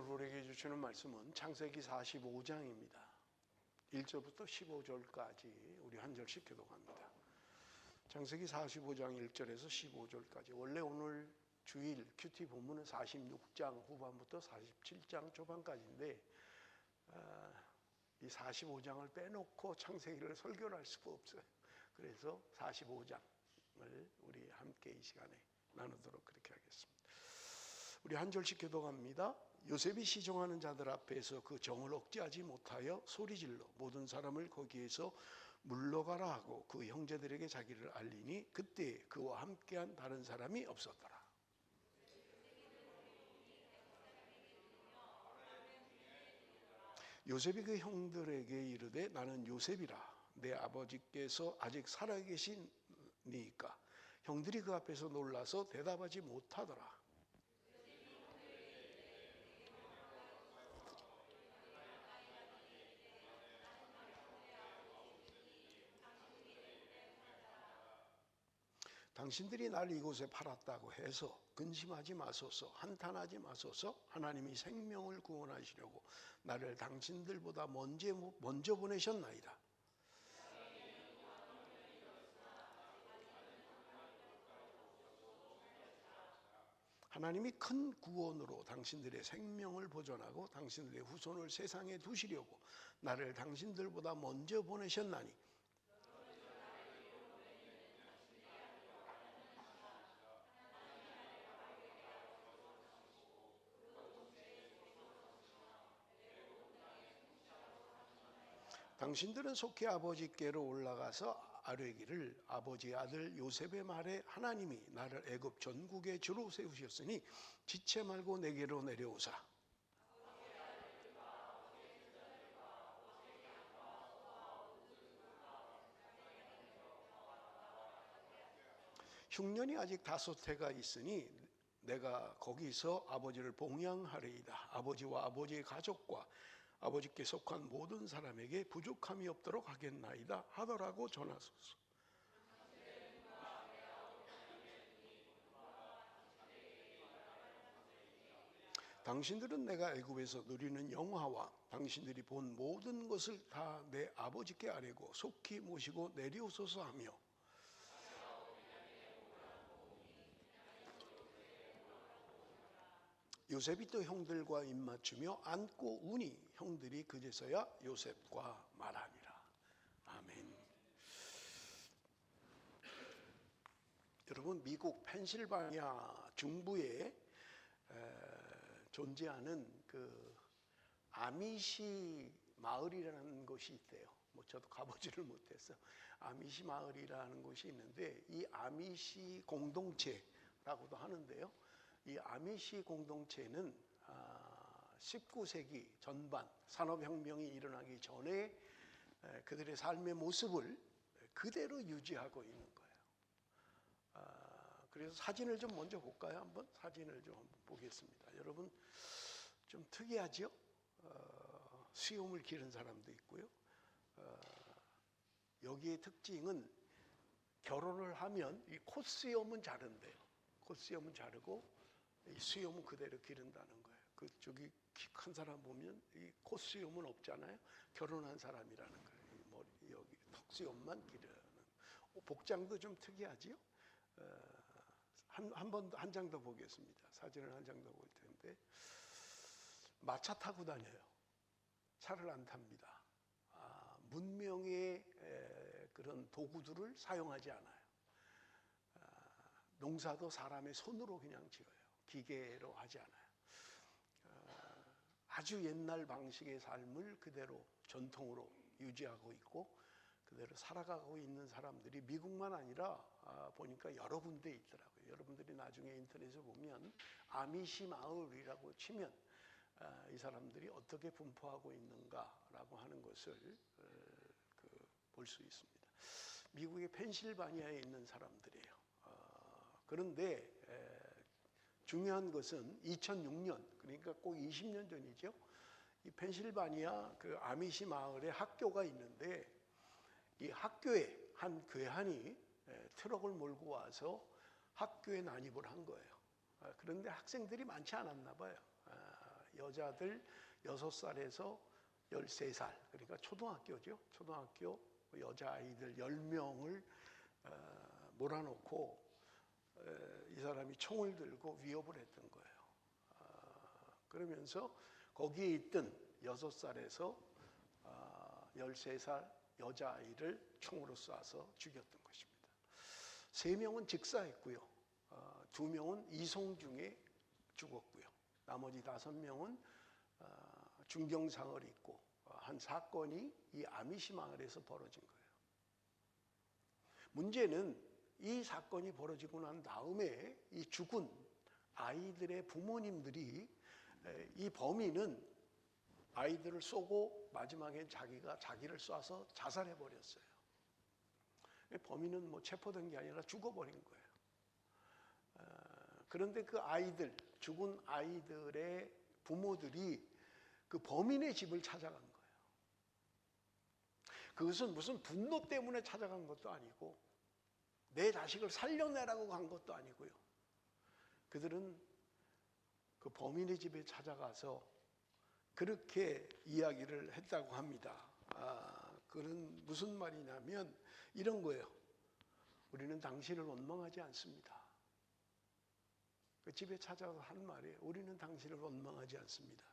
우리에게 주시는 말씀은 창세기 45장입니다. 1절부터 15절까지 우리 한 절씩 교독합니다. 창세기 45장 1절에서 15절까지. 원래 오늘 주일 큐티 본문은 46장 후반부터 47장 초반까지인데 이 45장을 빼놓고 창세기를 설교를 할 수가 없어요. 그래서 45장을 우리 함께 이 시간에 나누도록 그렇게 하겠습니다. 우리 한 절씩 교독합니다. 요셉이 시종하는 자들 앞에서 그 정을 억제하지 못하여 소리질러 모든 사람을 거기에서 물러가라 하고 그 형제들에게 자기를 알리니 그때 그와 함께한 다른 사람이 없었더라. 요셉이 그 형들에게 이르되 나는 요셉이라. 내 아버지께서 아직 살아계시니까. 형들이 그 앞에서 놀라서 대답하지 못하더라. 당신들이 날 이곳에 팔았다고 해서 근심하지 마소서, 한탄하지 마소서. 하나님이 생명을 구원하시려고 나를 당신들보다 먼저 보내셨나이다. 하나님이 큰 구원으로 당신들의 생명을 보존하고 당신들의 후손을 세상에 두시려고 나를 당신들보다 먼저 보내셨나니 당신들은 속히 아버지께로 올라가서 아뢰기를 아버지 아들 요셉의 말에 하나님이 나를 애굽 전국의 주로 세우셨으니 지체 말고 내게로 내려오사. 흉년이 아직 5해가 있으니 내가 거기서 아버지를 봉양하리이다. 아버지와 아버지의 가족과 아버지께 속한 모든 사람에게 부족함이 없도록 하겠나이다 하더라고 전하소서. 당신들은 내가 애굽에서 누리는 영화와 당신들이 본 모든 것을 다 내 아버지께 아뢰고 속히 모시고 내려오소서 하며 요셉이 또 형들과 입맞추며 안고 우니 형들이 그제서야 요셉과 말하니라. 아멘. 여러분, 미국 펜실바니아 중부에 존재하는 그 아미시 마을이라는 곳이 있대요. 저도 가보지를 못했어요. 아미시 마을이라는 곳이 있는데 이 아미시 공동체라고도 하는데요. 이 아미시 공동체는 19세기 전반 산업혁명이 일어나기 전에 그들의 삶의 모습을 그대로 유지하고 있는 거예요. 그래서 사진을 좀 먼저 볼까요? 한번 사진을 좀 한번 보겠습니다. 여러분 좀 특이하죠? 수염을 기른 사람도 있고요. 여기의 특징은 결혼을 하면 이 콧수염은 자른대요. 콧수염은 자르고 이 수염은 그대로 기른다는 거예요. 그쪽이 키 큰 사람 보면 이 콧수염은 없잖아요. 결혼한 사람이라는 거예요. 머리 여기 턱수염만 기르는. 복장도 좀 특이하지요. 한 장 더 보겠습니다. 사진을 한 장 더 볼 텐데 마차 타고 다녀요. 차를 안 탑니다. 문명의 그런 도구들을 사용하지 않아요. 농사도 사람의 손으로 그냥 지어요. 기계로 하지 않아요. 아주 옛날 방식의 삶을 그대로 전통으로 유지하고 있고 그대로 살아가고 있는 사람들이 미국만 아니라 보니까 여러 군데 있더라고요. 여러분들이 나중에 인터넷에 보면 아미시 마을이라고 치면 이 사람들이 어떻게 분포하고 있는가라고 하는 것을 볼 수 있습니다. 미국의 펜실바니아에 있는 사람들이에요. 그런데 중요한 것은 2006년, 그러니까 꼭 20년 전이죠. 이 펜실바니아 그 아미시 마을에 학교가 있는데 이 학교에 한 괴한이 트럭을 몰고 와서 학교에 난입을 한 거예요. 그런데 학생들이 많지 않았나 봐요. 여자들 6살에서 13살, 그러니까 초등학교죠. 초등학교 여자아이들 10명을 몰아놓고 이 사람이 총을 들고 위협을 했던 거예요. 그러면서 거기에 있던 6살에서 13살 여자아이를 총으로 쏴서 죽였던 것입니다. 3명은 직사했고요. 2명은 이송 중에 죽었고요. 나머지 5명은 중경상을 입고 한 사건이 이 아미시 마을에서 벌어진 거예요. 문제는 이 사건이 벌어지고 난 다음에 이 죽은 아이들의 부모님들이 이 범인은 아이들을 쏘고 마지막에 자기가 자기를 쏴서 자살해 버렸어요. 범인은 뭐 체포된 게 아니라 죽어버린 거예요. 그런데 그 아이들, 죽은 아이들의 부모들이 그 범인의 집을 찾아간 거예요. 그것은 무슨 분노 때문에 찾아간 것도 아니고 내 자식을 살려내라고 간 것도 아니고요. 그들은 그 범인의 집에 찾아가서 그렇게 이야기를 했다고 합니다. 그는 무슨 말이냐면 이런 거예요. 우리는 당신을 원망하지 않습니다. 그 집에 찾아가서 한 말이에요. 우리는 당신을 원망하지 않습니다.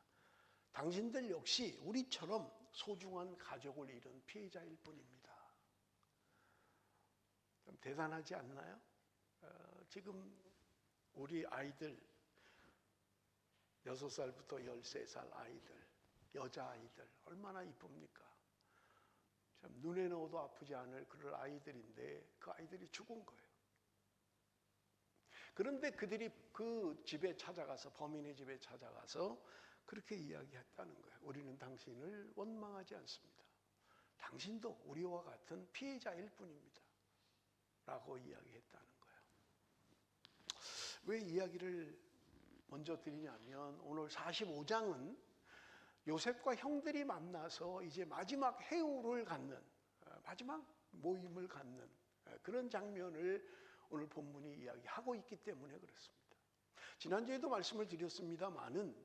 당신들 역시 우리처럼 소중한 가족을 잃은 피해자일 뿐입니다. 좀 대단하지 않나요? 지금 우리 아이들 6살부터 13살 아이들, 여자아이들 얼마나 이쁩니까? 참 눈에 넣어도 아프지 않을 그런 아이들인데 그 아이들이 죽은 거예요. 그런데 그들이 그 집에 찾아가서, 범인의 집에 찾아가서 그렇게 이야기했다는 거예요. 우리는 당신을 원망하지 않습니다. 당신도 우리와 같은 피해자일 뿐입니다. 라고 이야기했다는 거예요. 왜 이야기를 먼저 드리냐면 오늘 45장은 요셉과 형들이 만나서 이제 마지막 해우를 갖는, 마지막 모임을 갖는 그런 장면을 오늘 본문이 이야기하고 있기 때문에 그렇습니다. 지난주에도 말씀을 드렸습니다마는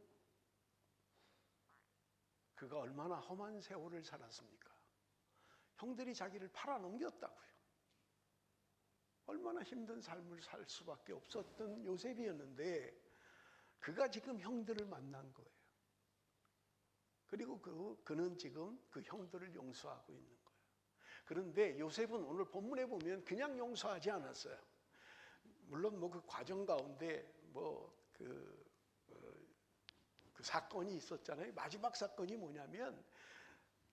그가 얼마나 험한 세월을 살았습니까? 형들이 자기를 팔아넘겼다고요. 얼마나 힘든 삶을 살 수밖에 없었던 요셉이었는데 그가 지금 형들을 만난 거예요. 그리고 그는 지금 그 형들을 용서하고 있는 거예요. 그런데 요셉은 오늘 본문에 보면 그냥 용서하지 않았어요. 물론 뭐 그 과정 가운데 그 사건이 있었잖아요. 마지막 사건이 뭐냐면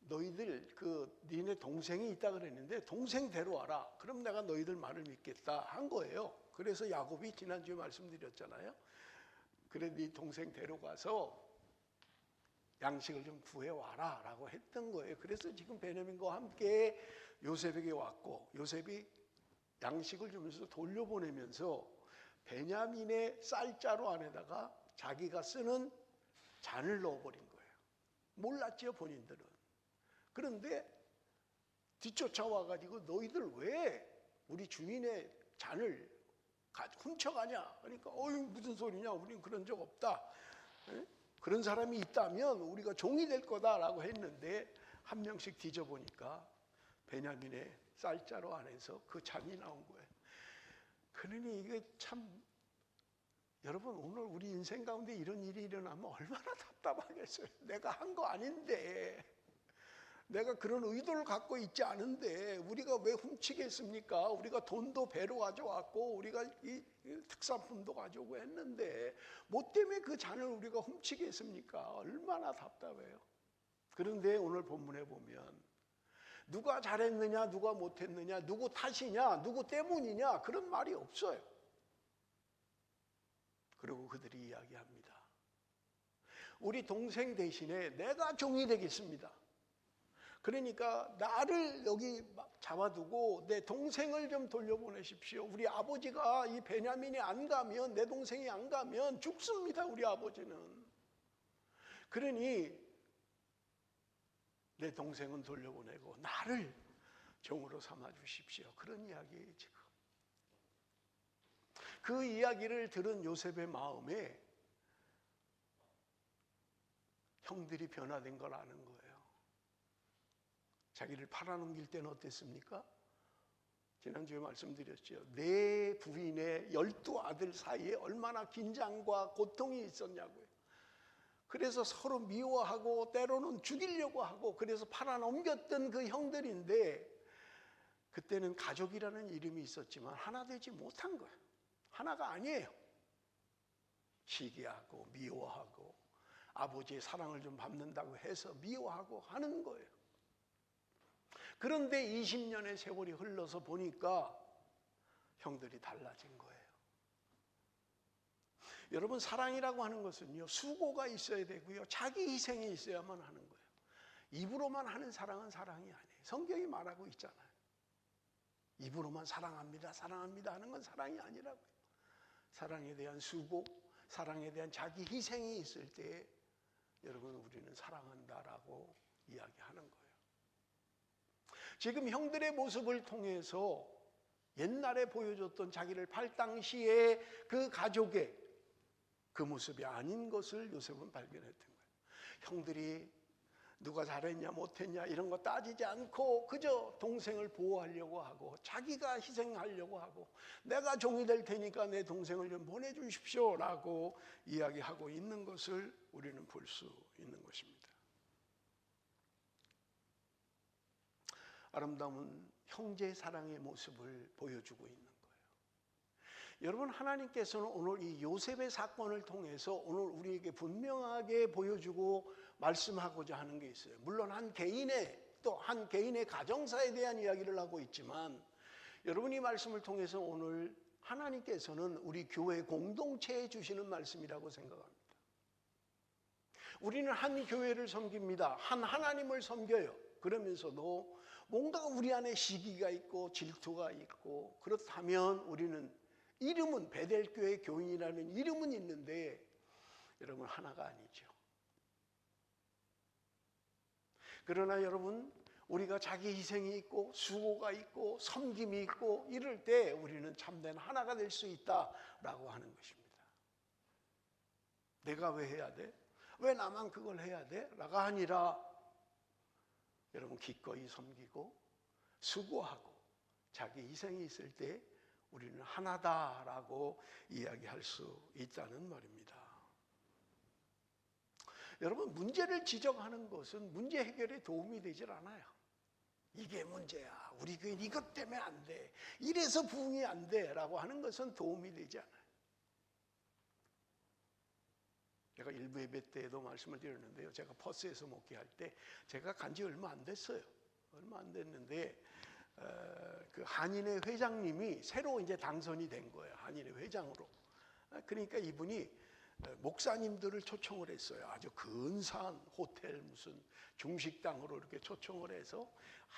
너희들 니네 동생이 있다 그랬는데 동생 데려와라. 그럼 내가 너희들 말을 믿겠다 한 거예요. 그래서 야곱이 지난주에 말씀드렸잖아요. 그래 네 동생 데려가서 양식을 좀 구해와라 라고 했던 거예요. 그래서 지금 베냐민과 함께 요셉에게 왔고 요셉이 양식을 주면서 돌려보내면서 베냐민의 쌀자루 안에다가 자기가 쓰는 잔을 넣어버린 거예요. 몰랐죠 본인들은. 그런데 뒤쫓아와가지고 너희들 왜 우리 주인의 잔을 훔쳐가냐. 그러니까 무슨 소리냐. 우리는 그런 적 없다. 그런 사람이 있다면 우리가 종이 될 거다라고 했는데 한 명씩 뒤져보니까 베냐민의 쌀자루 안에서 그 잔이 나온 거예요. 그러니 이게 참 여러분 오늘 우리 인생 가운데 이런 일이 일어나면 얼마나 답답하겠어요. 내가 한 거 아닌데 내가 그런 의도를 갖고 있지 않은데 우리가 왜 훔치겠습니까? 우리가 돈도 배로 가져왔고 우리가 이 특산품도 가져오고 했는데 뭐 때문에 그 잔을 우리가 훔치겠습니까? 얼마나 답답해요. 그런데 오늘 본문에 보면 누가 잘했느냐 누가 못했느냐 누구 탓이냐 누구 때문이냐 그런 말이 없어요. 그리고 그들이 이야기합니다. 우리 동생 대신에 내가 종이 되겠습니다. 그러니까 나를 여기 잡아두고 내 동생을 좀 돌려보내십시오. 우리 아버지가 이 베냐민이 안 가면 내 동생이 안 가면 죽습니다. 우리 아버지는. 그러니 내 동생은 돌려보내고 나를 종으로 삼아 주십시오. 그런 이야기예요 지금. 그 이야기를 들은 요셉의 마음에 형들이 변화된 걸 아는 거예요. 자기를 팔아넘길 때는 어땠습니까? 지난주에 말씀드렸죠. 내 부인의 12아들 사이에 얼마나 긴장과 고통이 있었냐고요. 그래서 서로 미워하고 때로는 죽이려고 하고 그래서 팔아넘겼던 그 형들인데, 그때는 가족이라는 이름이 있었지만 하나 되지 못한 거예요. 하나가 아니에요. 시기하고 미워하고 아버지의 사랑을 좀 받는다고 해서 미워하고 하는 거예요. 그런데 20년의 세월이 흘러서 보니까 형들이 달라진 거예요. 여러분, 사랑이라고 하는 것은요, 수고가 있어야 되고요, 자기 희생이 있어야만 하는 거예요. 입으로만 하는 사랑은 사랑이 아니에요. 성경이 말하고 있잖아요. 입으로만 사랑합니다, 사랑합니다 하는 건 사랑이 아니라고요. 사랑에 대한 수고, 사랑에 대한 자기 희생이 있을 때 여러분, 우리는 사랑한다라고 이야기하는 거예요. 지금 형들의 모습을 통해서 옛날에 보여줬던 자기를 팔 당시에 그 가족의 그 모습이 아닌 것을 요셉은 발견했던 거예요. 형들이 누가 잘했냐 못했냐 이런 거 따지지 않고 그저 동생을 보호하려고 하고 자기가 희생하려고 하고 내가 종이 될 테니까 내 동생을 좀 보내주십시오 라고 이야기하고 있는 것을 우리는 볼 수 있는 것입니다. 아름다운 형제 사랑의 모습을 보여주고 있는 거예요. 여러분, 하나님께서는 오늘 이 요셉의 사건을 통해서 오늘 우리에게 분명하게 보여주고 말씀하고자 하는 게 있어요. 물론 한 개인의 또 한 개인의 가정사에 대한 이야기를 하고 있지만, 여러분, 이 말씀을 통해서 오늘 하나님께서는 우리 교회 공동체에 주시는 말씀이라고 생각합니다. 우리는 한 교회를 섬깁니다. 한 하나님을 섬겨요. 그러면서도 뭔가 우리 안에 시기가 있고 질투가 있고, 그렇다면 우리는 이름은 베델교회 교인이라는 이름은 있는데 여러분, 하나가 아니죠. 그러나 여러분, 우리가 자기 희생이 있고 수고가 있고 섬김이 있고 이럴 때 우리는 참된 하나가 될 수 있다라고 하는 것입니다. 내가 왜 해야 돼? 왜 나만 그걸 해야 돼? 라가 아니라 여러분, 기꺼이 섬기고 수고하고 자기 희생이 있을 때 우리는 하나다라고 이야기할 수 있다는 말입니다. 여러분, 문제를 지적하는 것은 문제 해결에 도움이 되질 않아요. 이게 문제야, 우리 교회는 이것 때문에 안 돼, 이래서 부흥이 안 돼 라고 하는 것은 도움이 되지 않아요. 제가 일부 예배 때에도 말씀을 드렸는데요, 제가 퍼스에서 목회할 때 제가 간지 얼마 안 됐어요. 얼마 안 됐는데 그 한인회 회장님이 새로 이제 당선이 된 거예요. 한인회 회장으로. 그러니까 이분이 목사님들을 초청을 했어요. 아주 근사한 호텔 무슨 중식당으로 이렇게 초청을 해서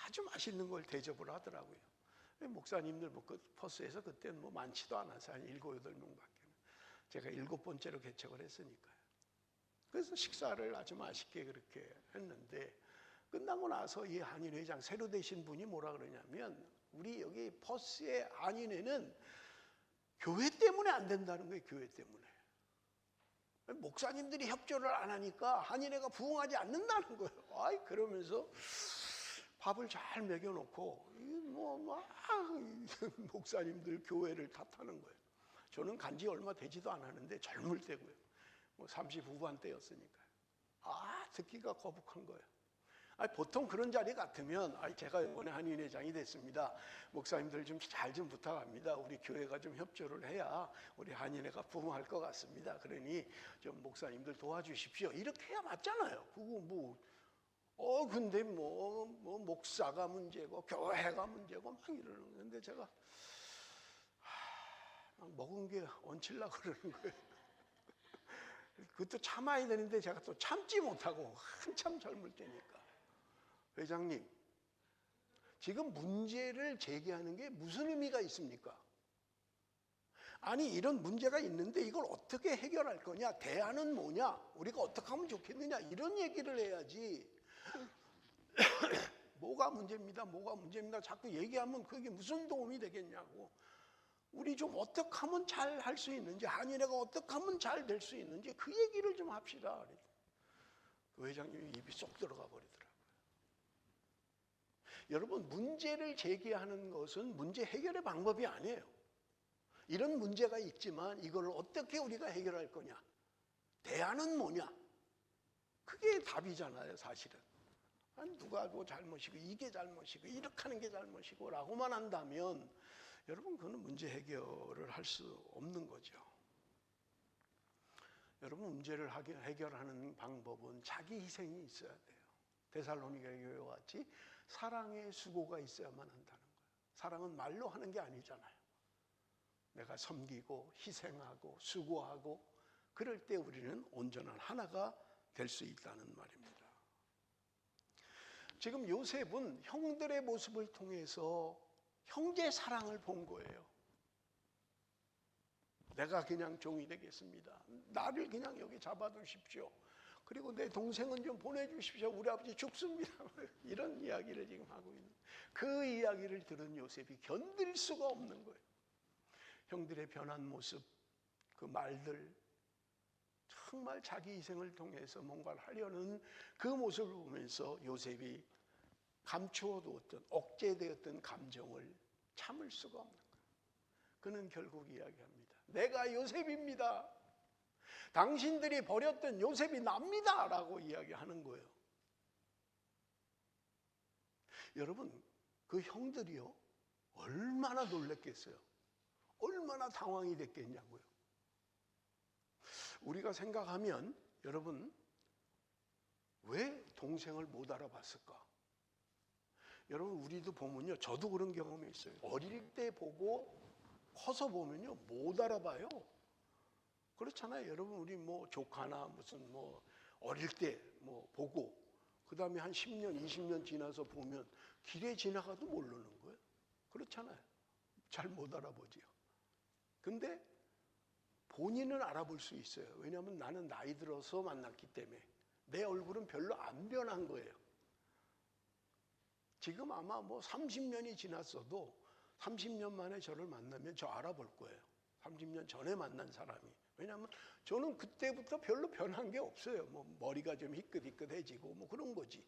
아주 맛있는 걸 대접을 하더라고요. 목사님들 뭐 그 퍼스에서 그때는 뭐 많지도 않아서 한 7, 8명밖에. 제가 7번째로 개척을 했으니까요. 그래서 식사를 아주 맛있게 그렇게 했는데, 끝나고 나서 이 한인회장 새로 되신 분이 뭐라 그러냐면, 우리 여기 퍼스의 한인회는 교회 때문에 안 된다는 거예요. 교회 때문에. 목사님들이 협조를 안 하니까 한인회가 부흥하지 않는다는 거예요. 아이, 그러면서 밥을 잘 먹여놓고 목사님들 교회를 탓하는 거예요. 저는 간지 얼마 되지도 않았는데 젊을 때고요. 뭐 30 후반 때였으니까요. 듣기가 거북한 거예요. 보통 그런 자리 같으면 제가 이번에 한인회장이 됐습니다. 목사님들 좀 잘 좀 부탁합니다. 우리 교회가 좀 협조를 해야 우리 한인회가 부흥할 것 같습니다. 그러니 좀 목사님들 도와주십시오. 이렇게 해야 맞잖아요. 그거 근데 목사가 문제고 교회가 문제고 막 이러는 건데, 제가 먹은 게 얹히려고 그러는 거예요. 그것도 참아야 되는데 제가 또 참지 못하고, 한참 젊을 때니까. 회장님, 지금 문제를 제기하는 게 무슨 의미가 있습니까? 아니, 이런 문제가 있는데 이걸 어떻게 해결할 거냐? 대안은 뭐냐? 우리가 어떻게 하면 좋겠느냐? 이런 얘기를 해야지. 뭐가 문제입니다. 자꾸 얘기하면 그게 무슨 도움이 되겠냐고. 우리 좀 어떻게 하면 잘 할 수 있는지, 한인회가 어떻게 하면 잘 될 수 있는지 그 얘기를 좀 합시다. 그 회장님이 입이 쏙 들어가 버리더라고요. 여러분, 문제를 제기하는 것은 문제 해결의 방법이 아니에요. 이런 문제가 있지만 이걸 어떻게 우리가 해결할 거냐, 대안은 뭐냐, 그게 답이잖아요. 사실은 누가 뭐 잘못이고 이게 잘못이고 이렇게 하는 게 잘못이고 라고만 한다면 여러분, 그거는 문제 해결을 할 수 없는 거죠. 여러분, 문제를 해결하는 방법은 자기 희생이 있어야 돼요. 데살로니가 교회와 같이 사랑의 수고가 있어야만 한다는 거예요. 사랑은 말로 하는 게 아니잖아요. 내가 섬기고 희생하고 수고하고 그럴 때 우리는 온전한 하나가 될 수 있다는 말입니다. 지금 요셉은 형들의 모습을 통해서 형제 사랑을 본 거예요. 내가 그냥 종이 되겠습니다. 나를 그냥 여기 잡아두십시오. 그리고 내 동생은 좀 보내주십시오. 우리 아버지 죽습니다. 이런 이야기를 지금 하고 있는, 그 이야기를 들은 요셉이 견딜 수가 없는 거예요. 형들의 변한 모습, 그 말들, 정말 자기 희생을 통해서 뭔가를 하려는 그 모습을 보면서 요셉이 감추어두었던, 억제되었던 감정을 참을 수가 없는 거예요. 그는 결국 이야기합니다. 내가 요셉입니다. 당신들이 버렸던 요셉이 납니다. 라고 이야기하는 거예요. 여러분, 그 형들이요, 얼마나 놀랬겠어요. 얼마나 당황이 됐겠냐고요. 우리가 생각하면 여러분, 왜 동생을 못 알아봤을까? 여러분, 우리도 보면요, 저도 그런 경험이 있어요. 어릴 때 보고 커서 보면요, 못 알아봐요. 그렇잖아요. 여러분, 우리 뭐 조카나 무슨 뭐 어릴 때 뭐 보고 그 다음에 한 10년, 20년 지나서 보면 길에 지나가도 모르는 거예요. 그렇잖아요. 잘 못 알아보지요. 근데 본인은 알아볼 수 있어요. 왜냐하면 나는 나이 들어서 만났기 때문에 내 얼굴은 별로 안 변한 거예요. 지금 아마 뭐 30년이 지났어도 30년 만에 저를 만나면 저 알아볼 거예요. 30년 전에 만난 사람이. 왜냐하면 저는 그때부터 별로 변한 게 없어요. 뭐 머리가 좀 희끗희끗해지고 뭐 그런 거지.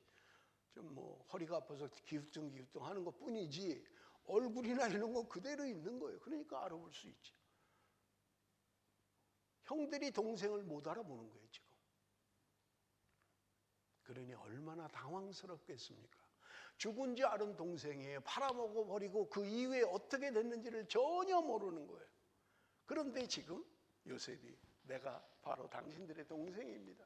좀 뭐 허리가 아파서 기우뚱기우뚱 하는 것 뿐이지 얼굴이나 이런 거 그대로 있는 거예요. 그러니까 알아볼 수 있지. 형들이 동생을 못 알아보는 거예요, 지금. 그러니 얼마나 당황스럽겠습니까? 죽은 지 알은 동생이에요. 팔아먹어 버리고 그 이후에 어떻게 됐는지를 전혀 모르는 거예요. 그런데 지금 요셉이 내가 바로 당신들의 동생입니다.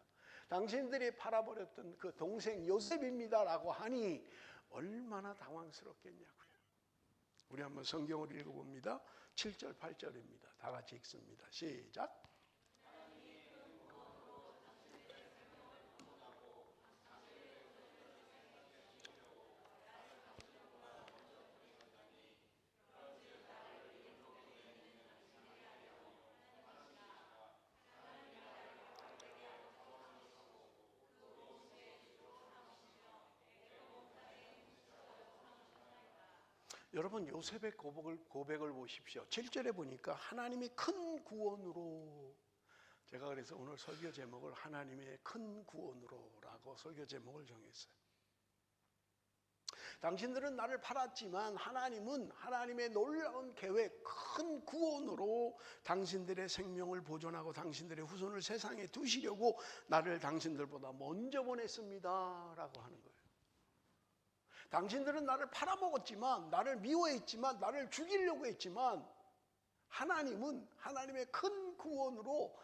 당신들이 팔아버렸던 그 동생 요셉입니다 라고 하니 얼마나 당황스럽겠냐고요. 우리 한번 성경을 읽어봅니다. 7절 8절입니다. 다 같이 읽습니다. 시작. 여러분, 요셉의 고백을 보십시오. 7절에 보니까 하나님이 큰 구원으로, 제가 그래서 오늘 설교 제목을 하나님의 큰 구원으로라고 설교 제목을 정했어요. 당신들은 나를 팔았지만 하나님은 하나님의 놀라운 계획, 큰 구원으로 당신들의 생명을 보존하고 당신들의 후손을 세상에 두시려고 나를 당신들보다 먼저 보냈습니다 라고 하는 거예요. 당신들은 나를 팔아먹었지만, 나를 미워했지만, 나를 죽이려고 했지만 하나님은 하나님의 큰 구원으로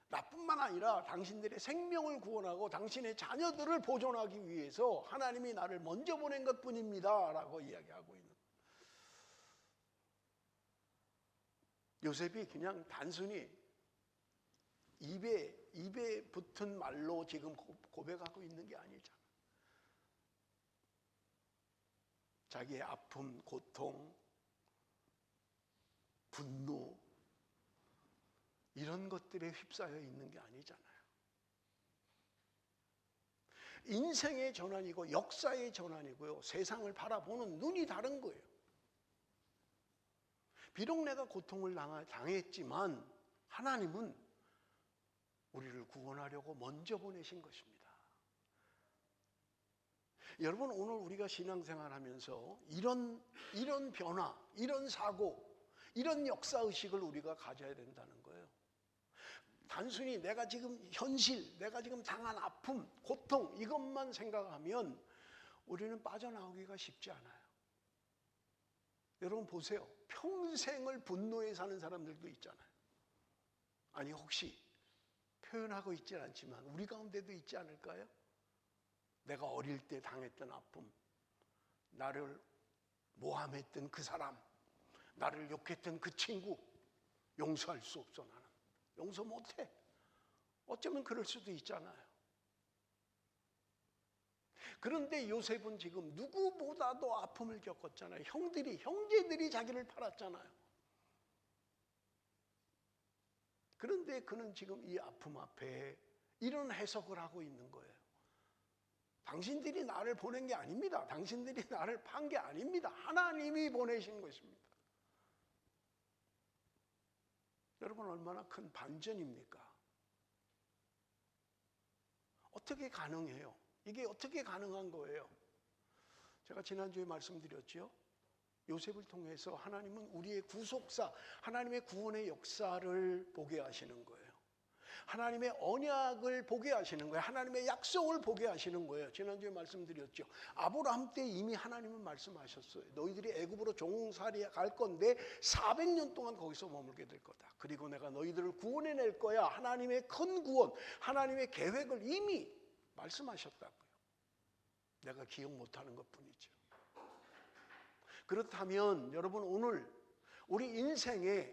나뿐만 아니라 당신들의 생명을 구원하고 당신의 자녀들을 보존하기 위해서 하나님이 나를 먼저 보낸 것뿐입니다 라고 이야기하고 있는, 요셉이 그냥 단순히 입에 붙은 말로 지금 고백하고 있는 게 아니잖아. 자기의 아픔, 고통, 분노 이런 것들에 휩싸여 있는 게 아니잖아요. 인생의 전환이고 역사의 전환이고요. 세상을 바라보는 눈이 다른 거예요. 비록 내가 고통을 당했지만 하나님은 우리를 구원하려고 먼저 보내신 것입니다. 여러분 오늘 우리가 신앙생활하면서 이런 변화, 이런 사고, 이런 역사의식을 우리가 가져야 된다는 거예요. 단순히 내가 지금 현실, 내가 지금 당한 아픔, 고통 이것만 생각하면 우리는 빠져나오기가 쉽지 않아요. 여러분 보세요. 평생을 분노에 사는 사람들도 있잖아요. 아니 혹시 표현하고 있지는 않지만 우리 가운데도 있지 않을까요? 내가 어릴 때 당했던 아픔, 나를 모함했던 그 사람, 나를 욕했던 그 친구 용서할 수 없어. 나는 용서 못해. 어쩌면 그럴 수도 있잖아요. 그런데 요셉은 지금 누구보다도 아픔을 겪었잖아요. 형제들이 자기를 팔았잖아요. 그런데 그는 지금 이 아픔 앞에 이런 해석을 하고 있는 거예요. 당신들이 나를 보낸 게 아닙니다. 당신들이 나를 판 게 아닙니다. 하나님이 보내신 것입니다. 여러분 얼마나 큰 반전입니까? 어떻게 가능해요? 이게 어떻게 가능한 거예요? 제가 지난주에 말씀드렸죠. 요셉을 통해서 하나님은 우리의 구속사, 하나님의 구원의 역사를 보게 하시는 거예요. 하나님의 언약을 보게 하시는 거예요. 하나님의 약속을 보게 하시는 거예요. 지난주에 말씀드렸죠. 아브라함 때 이미 하나님은 말씀하셨어요. 너희들이 애굽으로 종살이 갈 건데 400년 동안 거기서 머물게 될 거다. 그리고 내가 너희들을 구원해낼 거야. 하나님의 큰 구원, 하나님의 계획을 이미 말씀하셨다고요. 내가 기억 못하는 것뿐이죠. 그렇다면 여러분 오늘 우리 인생에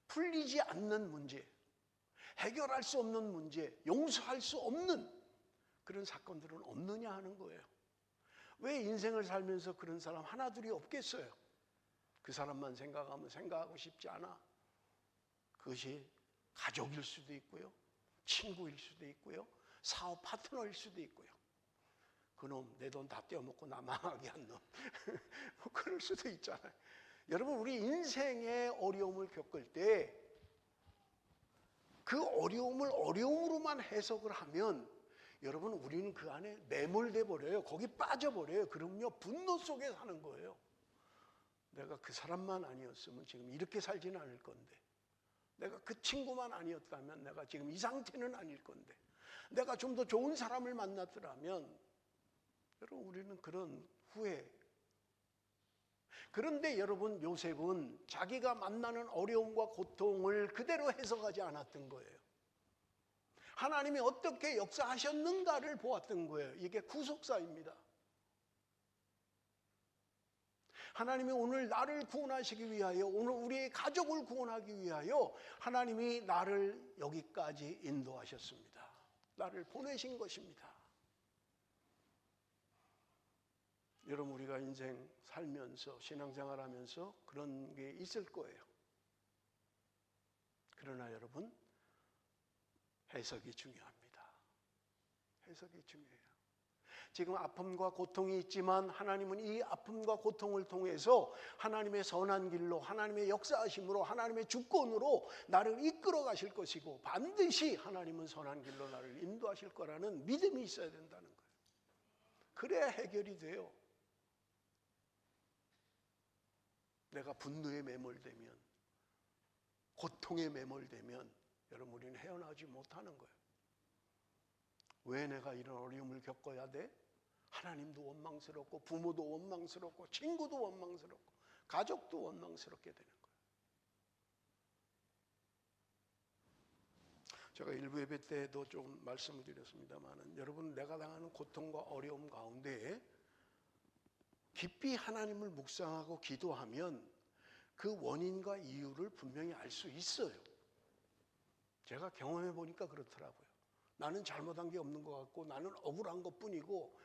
풀리지 않는 문제, 해결할 수 없는 문제, 용서할 수 없는 그런 사건들은 없느냐 하는 거예요. 왜 인생을 살면서 그런 사람 하나둘이 없겠어요? 그 사람만 생각하면 생각하고 싶지 않아. 그것이 가족일 수도 있고요, 친구일 수도 있고요, 사업 파트너일 수도 있고요. 그놈 내 돈 다 떼어먹고 나 망하게 한 놈. 뭐 그럴 수도 있잖아요. 여러분 우리 인생의 어려움을 겪을 때 그 어려움을 어려움으로만 해석을 하면 여러분 우리는 그 안에 매몰돼 버려요. 거기 빠져버려요. 그럼요 분노 속에 사는 거예요. 내가 그 사람만 아니었으면 지금 이렇게 살지는 않을 건데, 내가 그 친구만 아니었다면 내가 지금 이 상태는 아닐 건데, 내가 좀 더 좋은 사람을 만났더라면, 여러분 우리는 그런 후회. 그런데 여러분 요셉은 자기가 만나는 어려움과 고통을 그대로 해석하지 않았던 거예요. 하나님이 어떻게 역사하셨는가를 보았던 거예요. 이게 구속사입니다. 하나님이 오늘 나를 구원하시기 위하여, 오늘 우리의 가족을 구원하기 위하여 하나님이 나를 여기까지 인도하셨습니다. 나를 보내신 것입니다. 여러분 우리가 인생 살면서 신앙생활하면서 그런 게 있을 거예요. 그러나 여러분 해석이 중요합니다. 해석이 중요해요. 지금 아픔과 고통이 있지만 하나님은 이 아픔과 고통을 통해서 하나님의 선한 길로, 하나님의 역사하심으로, 하나님의 주권으로 나를 이끌어 가실 것이고, 반드시 하나님은 선한 길로 나를 인도하실 거라는 믿음이 있어야 된다는 거예요. 그래야 해결이 돼요. 내가 분노에 매몰되면, 고통에 매몰되면 여러분 우리는 헤어나오지 못하는 거예요. 왜 내가 이런 어려움을 겪어야 돼? 하나님도 원망스럽고, 부모도 원망스럽고, 친구도 원망스럽고, 가족도 원망스럽게 되는 거예요. 제가 일부 예배 때도 좀 말씀을 드렸습니다만, 여러분 내가 당하는 고통과 어려움 가운데 깊이 하나님을 묵상하고 기도하면 그 원인과 이유를 분명히 알 수 있어요. 제가 경험해 보니까 그렇더라고요. 나는 잘못한 게 없는 것 같고, 나는 억울한 것뿐이고,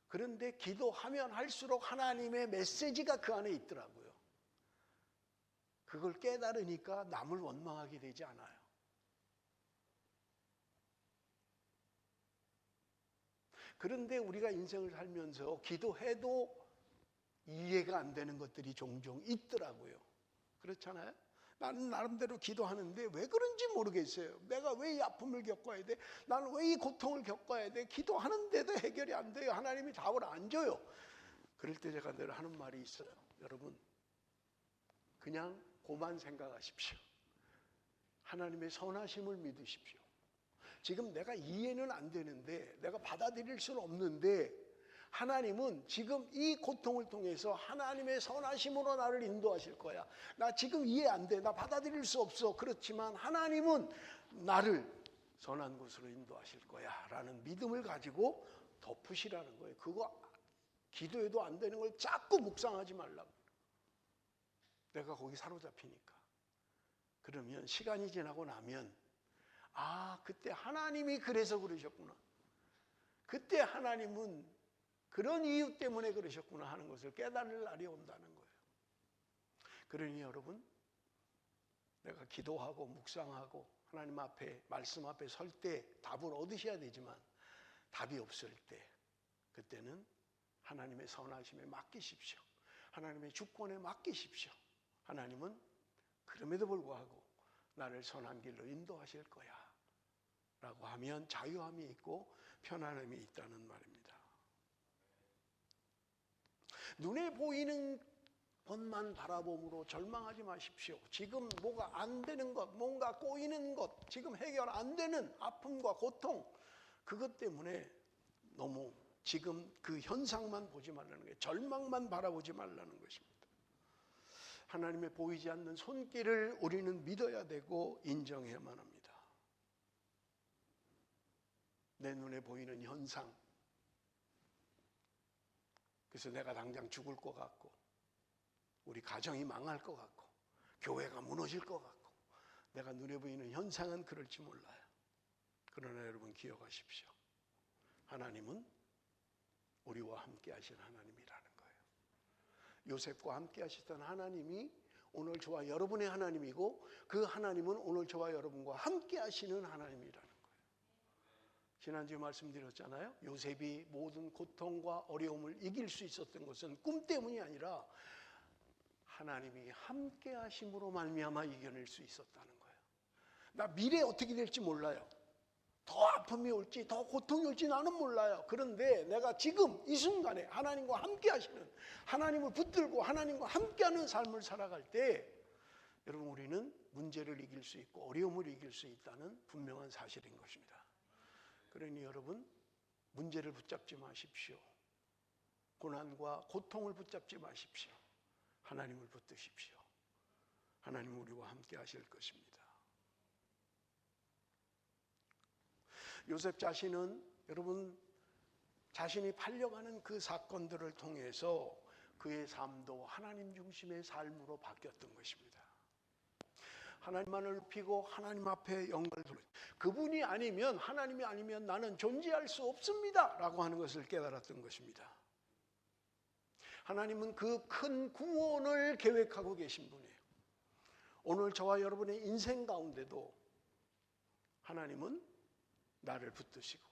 그런데 기도하면 할수록 하나님의 메시지가 그 안에 있더라고요. 그걸 깨달으니까 남을 원망하게 되지 않아요. 그런데 우리가 인생을 살면서 기도해도 이해가 안 되는 것들이 종종 있더라고요. 그렇잖아요? 나는 나름대로 기도하는데 왜 그런지 모르겠어요. 내가 왜 이 아픔을 겪어야 돼? 나는 왜 이 고통을 겪어야 돼? 기도하는데도 해결이 안 돼요. 하나님이 답을 안 줘요. 그럴 때 제가 늘 하는 말이 있어요. 여러분, 그냥 고만 생각하십시오. 하나님의 선하심을 믿으십시오. 지금 내가 이해는 안 되는데, 내가 받아들일 수는 없는데, 하나님은 지금 이 고통을 통해서 하나님의 선하심으로 나를 인도하실 거야. 나 지금 이해 안 돼. 나 받아들일 수 없어. 그렇지만 하나님은 나를 선한 곳으로 인도하실 거야 라는 믿음을 가지고 덮으시라는 거예요. 그거 기도해도 안 되는 걸 자꾸 묵상하지 말라고. 내가 거기 사로잡히니까. 그러면 시간이 지나고 나면 아, 그때 하나님이 그래서 그러셨구나. 그때 하나님은 그런 이유 때문에 그러셨구나 하는 것을 깨달을 날이 온다는 거예요. 그러니 여러분, 내가 기도하고 묵상하고 하나님 앞에, 말씀 앞에 설 때 답을 얻으셔야 되지만 답이 없을 때, 그때는 하나님의 선하심에 맡기십시오. 하나님의 주권에 맡기십시오. 하나님은 그럼에도 불구하고 나를 선한 길로 인도하실 거야 라고 하면 자유함이 있고 편안함이 있다는 말입니다. 눈에 보이는 것만 바라봄으로 절망하지 마십시오. 지금 뭐가 안 되는 것, 뭔가 꼬이는 것, 지금 해결 안 되는 아픔과 고통, 그것 때문에 너무 지금 그 현상만 보지 말라는 거예요. 절망만 바라보지 말라는 것입니다. 하나님의 보이지 않는 손길을 우리는 믿어야 되고 인정해야만 합니다. 내 눈에 보이는 현상, 그래서 내가 당장 죽을 것 같고 우리 가정이 망할 것 같고 교회가 무너질 것 같고 내가 눈에 보이는 현상은 그럴지 몰라요. 그러나 여러분 기억하십시오. 하나님은 우리와 함께 하신 하나님이라는 거예요. 요셉과 함께 하시던 하나님이 오늘 저와 여러분의 하나님이고 그 하나님은 오늘 저와 여러분과 함께 하시는 하나님이라는 거예요. 지난주에 말씀드렸잖아요. 요셉이 모든 고통과 어려움을 이길 수 있었던 것은 꿈 때문이 아니라 하나님이 함께 하심으로 말미암아 이겨낼 수 있었다는 거예요. 나 미래 어떻게 될지 몰라요. 더 아픔이 올지 더 고통이 올지 나는 몰라요. 그런데 내가 지금 이 순간에 하나님과 함께 하시는, 하나님을 붙들고 하나님과 함께하는 삶을 살아갈 때 여러분 우리는 문제를 이길 수 있고 어려움을 이길 수 있다는 분명한 사실인 것입니다. 그러니 여러분 문제를 붙잡지 마십시오. 고난과 고통을 붙잡지 마십시오. 하나님을 붙드십시오. 하나님 우리와 함께 하실 것입니다. 요셉 자신은 여러분 자신이 팔려가는 그 사건들을 통해서 그의 삶도 하나님 중심의 삶으로 바뀌었던 것입니다. 하나님만을 높이고 하나님 앞에 영광을 돌리고 그분이 아니면, 하나님이 아니면 나는 존재할 수 없습니다 라고 하는 것을 깨달았던 것입니다. 하나님은 그 큰 구원을 계획하고 계신 분이에요. 오늘 저와 여러분의 인생 가운데도 하나님은 나를 붙드시고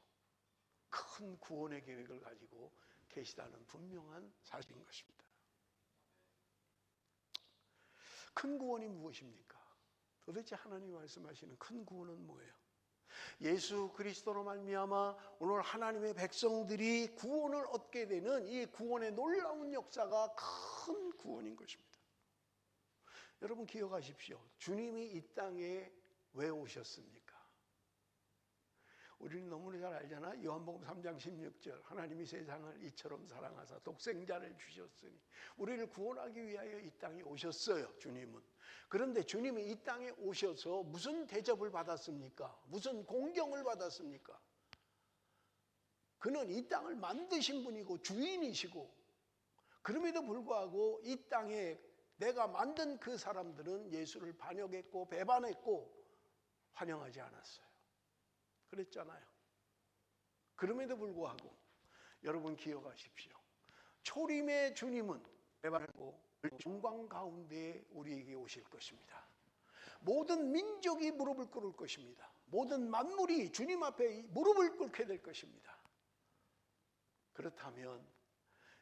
큰 구원의 계획을 가지고 계시다는 분명한 사실인 것입니다. 큰 구원이 무엇입니까? 도대체 하나님이 말씀하시는 큰 구원은 뭐예요? 예수 그리스도로 말미암아 오늘 하나님의 백성들이 구원을 얻게 되는 이 구원의 놀라운 역사가 큰 구원인 것입니다. 여러분 기억하십시오. 주님이 이 땅에 왜 오셨습니까? 우리는 너무나 잘 알잖아. 요한복음 3장 16절 하나님이 세상을 이처럼 사랑하사 독생자를 주셨으니 우리를 구원하기 위하여 이 땅에 오셨어요. 주님은. 그런데 주님이 이 땅에 오셔서 무슨 대접을 받았습니까? 무슨 공경을 받았습니까? 그는 이 땅을 만드신 분이고 주인이시고 그럼에도 불구하고 이 땅에 내가 만든 그 사람들은 예수를 반역했고 배반했고 환영하지 않았어요. 그랬잖아요. 그럼에도 불구하고 여러분 기억하십시오. 초림의 주님은 배반하고 영광 가운데 우리에게 오실 것입니다. 모든 민족이 무릎을 꿇을 것입니다. 모든 만물이 주님 앞에 무릎을 꿇게 될 것입니다. 그렇다면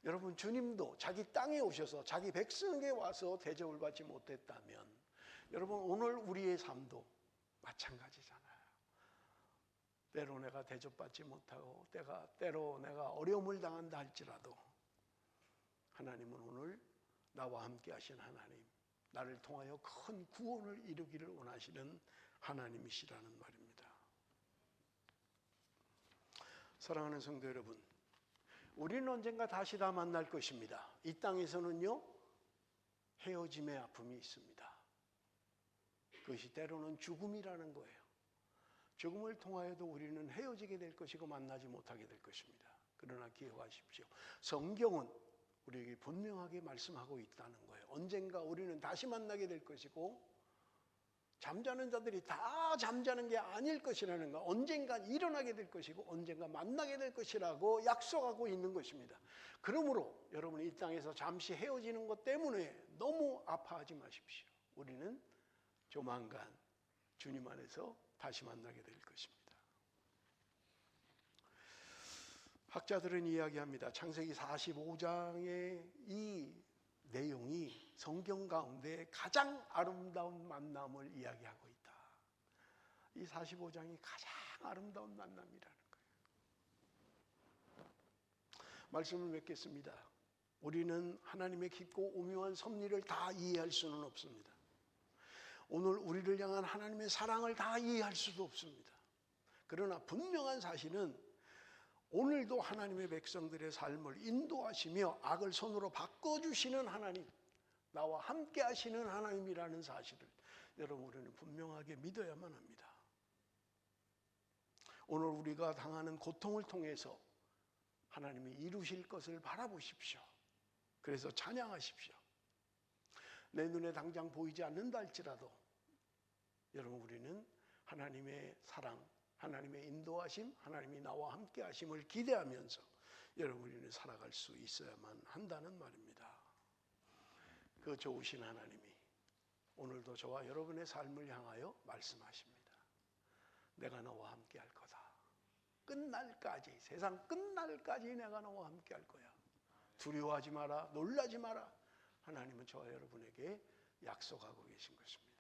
여러분 주님도 자기 땅에 오셔서 자기 백성에게 와서 대접을 받지 못했다면 여러분, 오늘 우리의 삶도 마찬가지잖아요. 때로 내가 대접받지 못하고 때로 내가 어려움을 당한다 할지라도 하나님은 오늘 나와 함께 하신 하나님, 나를 통하여 큰 구원을 이루기를 원하시는 하나님이시라는 말입니다. 사랑하는 성도 여러분, 우리는 언젠가 다시 다 만날 것입니다. 이 땅에서는요, 헤어짐의 아픔이 있습니다. 그것이 때로는 죽음이라는 거예요. 죽음을 통하여도 우리는 헤어지게 될 것이고 만나지 못하게 될 것입니다. 그러나 기억하십시오. 성경은 우리에게 분명하게 말씀하고 있다는 거예요. 언젠가 우리는 다시 만나게 될 것이고 잠자는 자들이 다 잠자는 게 아닐 것이라는 거, 언젠가 일어나게 될 것이고 언젠가 만나게 될 것이라고 약속하고 있는 것입니다. 그러므로 여러분, 이 땅에서 잠시 헤어지는 것 때문에 너무 아파하지 마십시오. 우리는 조만간 주님 안에서 다시 만나게 될 것입니다. 학자들은 이야기합니다. 창세기 45장의 이 내용이 성경 가운데 가장 아름다운 만남을 이야기하고 있다. 이 45장이 가장 아름다운 만남이라는 거예요. 말씀을 맺겠습니다. 우리는 하나님의 깊고 오묘한 섭리를 다 이해할 수는 없습니다. 오늘 우리를 향한 하나님의 사랑을 다 이해할 수도 없습니다. 그러나 분명한 사실은 오늘도 하나님의 백성들의 삶을 인도하시며 악을 선으로 바꿔주시는 하나님, 나와 함께 하시는 하나님이라는 사실을 여러분, 우리는 분명하게 믿어야만 합니다. 오늘 우리가 당하는 고통을 통해서 하나님이 이루실 것을 바라보십시오. 그래서 찬양하십시오. 내 눈에 당장 보이지 않는다 할지라도 여러분, 우리는 하나님의 사랑, 하나님의 인도하심, 하나님이 나와 함께 하심을 기대하면서 여러분, 우리는 살아갈 수 있어야만 한다는 말입니다. 그 좋으신 하나님이 오늘도 저와 여러분의 삶을 향하여 말씀하십니다. 내가 너와 함께 할 거다. 끝날까지, 세상 끝날까지 내가 너와 함께 할 거야. 두려워하지 마라, 놀라지 마라. 하나님은 저와 여러분에게 약속하고 계신 것입니다.